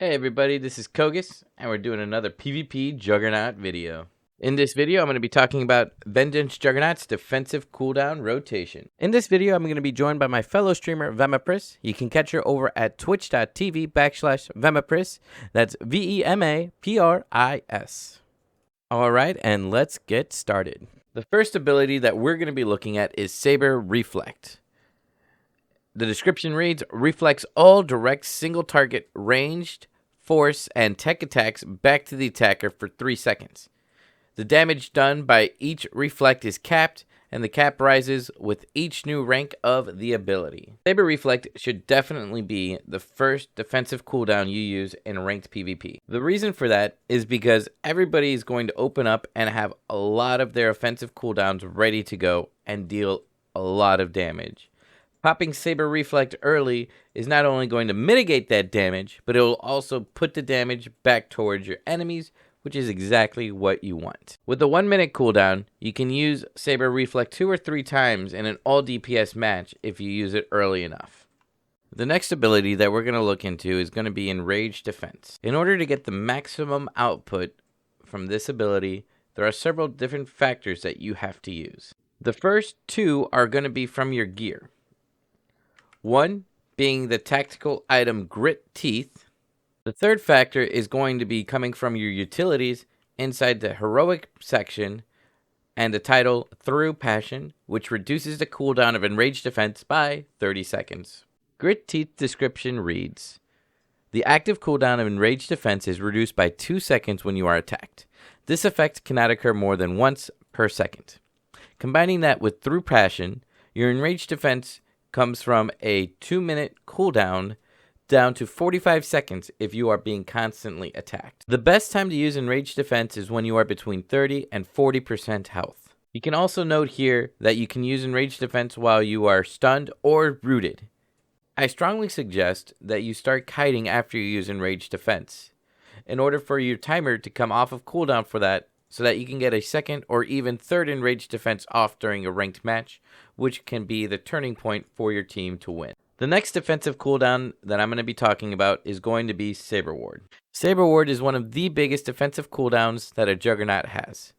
Hey everybody, this is Kogus, and we're doing another PvP Juggernaut video. In this video, I'm going to be talking about Vengeance Juggernaut's defensive cooldown rotation. In this video, I'm going to be joined by my fellow streamer, Vemapris. You can catch her over at twitch.tv/Vemapris. That's Vemapris. Alright, and let's get started. The first ability that we're going to be looking at is Saber Reflect. The description reads, reflects all direct single target ranged, force, and tech attacks back to the attacker for 3 seconds. The damage done by each reflect is capped, and the cap rises with each new rank of the ability. Saber Reflect should definitely be the first defensive cooldown you use in ranked PvP. The reason for that is because everybody is going to open up and have a lot of their offensive cooldowns ready to go and deal a lot of damage. Popping Saber Reflect early is not only going to mitigate that damage, but it will also put the damage back towards your enemies, which is exactly what you want. With the 1 minute cooldown, you can use Saber Reflect 2 or 3 times in an all DPS match if you use it early enough. The next ability that we're going to look into is going to be Enraged Defense. In order to get the maximum output from this ability, there are several different factors that you have to use. The first 2 are going to be from your gear. One being the tactical item Grit Teeth. The third factor is going to be coming from your utilities inside the heroic section and the title Through Passion, which reduces the cooldown of Enraged Defense by 30 seconds. Grit Teeth description reads, the active cooldown of Enraged Defense is reduced by 2 seconds when you are attacked. This effect cannot occur more than once per second. Combining that with Through Passion, your Enraged Defense comes from a 2-minute cooldown down to 45 seconds if you are being constantly attacked. The best time to use Enraged Defense is when you are between 30 and 40% health. You can also note here that you can use Enraged Defense while you are stunned or rooted. I strongly suggest that you start kiting after you use Enraged Defense, in order for your timer to come off of cooldown for that, so that you can get a second or even third Enraged Defense off during a ranked match, which can be the turning point for your team to win. The next defensive cooldown that I'm going to be talking about is going to be Saber Ward. Saber Ward is one of the biggest defensive cooldowns that a Juggernaut has.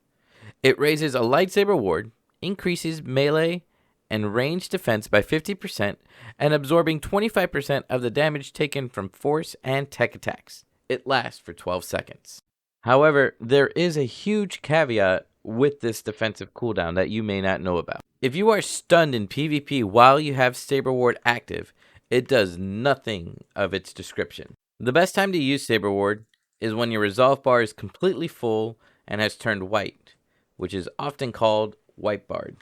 It raises a lightsaber ward, increases melee and range defense by 50%, and absorbing 25% of the damage taken from force and tech attacks. It lasts for 12 seconds. However, there is a huge caveat with this defensive cooldown that you may not know about. If you are stunned in PvP while you have Saber Ward active, it does nothing of its description. The best time to use Saber Ward is when your resolve bar is completely full and has turned white, which is often called white barred.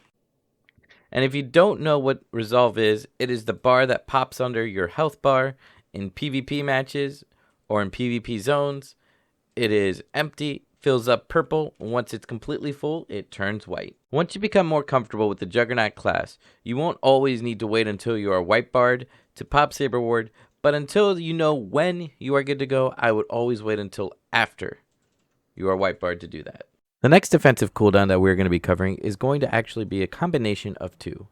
And if you don't know what resolve is, it is the bar that pops under your health bar in PvP matches or in PvP zones. It is empty, fills up purple. Once it's completely full, it turns white. Once you become more comfortable with the Juggernaut class, you won't always need to wait until you are white barred to pop Saber Ward, but until you know when you are good to go, I would always wait until after you are white barred to do that. The next defensive cooldown that we're going to be covering is going to actually be a combination of 2.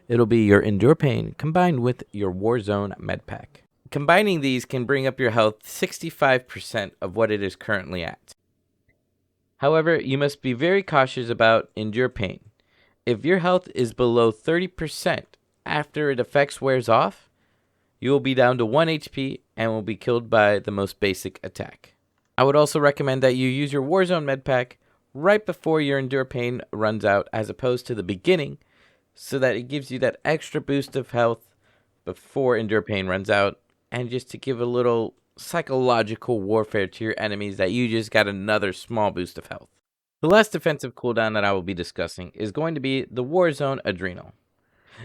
It'll be your Endure Pain combined with your Warzone Med Pack. Combining these can bring up your health 65% of what it is currently at. However, you must be very cautious about Endure Pain. If your health is below 30% after its effects wears off, you will be down to 1 HP and will be killed by the most basic attack. I would also recommend that you use your Warzone Med Pack right before your Endure Pain runs out as opposed to the beginning, so that it gives you that extra boost of health before Endure Pain runs out, and just to give a little psychological warfare to your enemies that you just got another small boost of health. The last defensive cooldown that I will be discussing is going to be the Warzone Adrenal.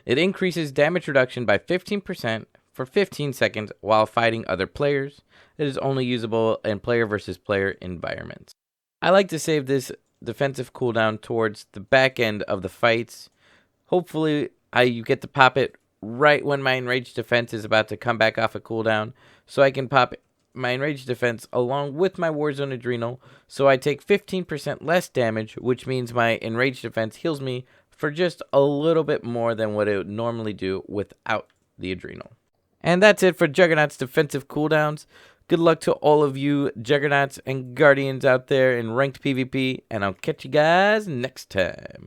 It increases damage reduction by 15% for 15 seconds while fighting other players. It is only usable in player versus player environments. I like to save this defensive cooldown towards the back end of the fights. Hopefully, you get to pop it right when my Enraged Defense is about to come back off a cooldown, so I can pop my Enraged Defense along with my Warzone Adrenal, so I take 15% less damage, which means my Enraged Defense heals me for just a little bit more than what it would normally do without the Adrenal. And that's it for Juggernaut's defensive cooldowns. Good luck to all of you Juggernauts and Guardians out there in ranked PvP, and I'll catch you guys next time.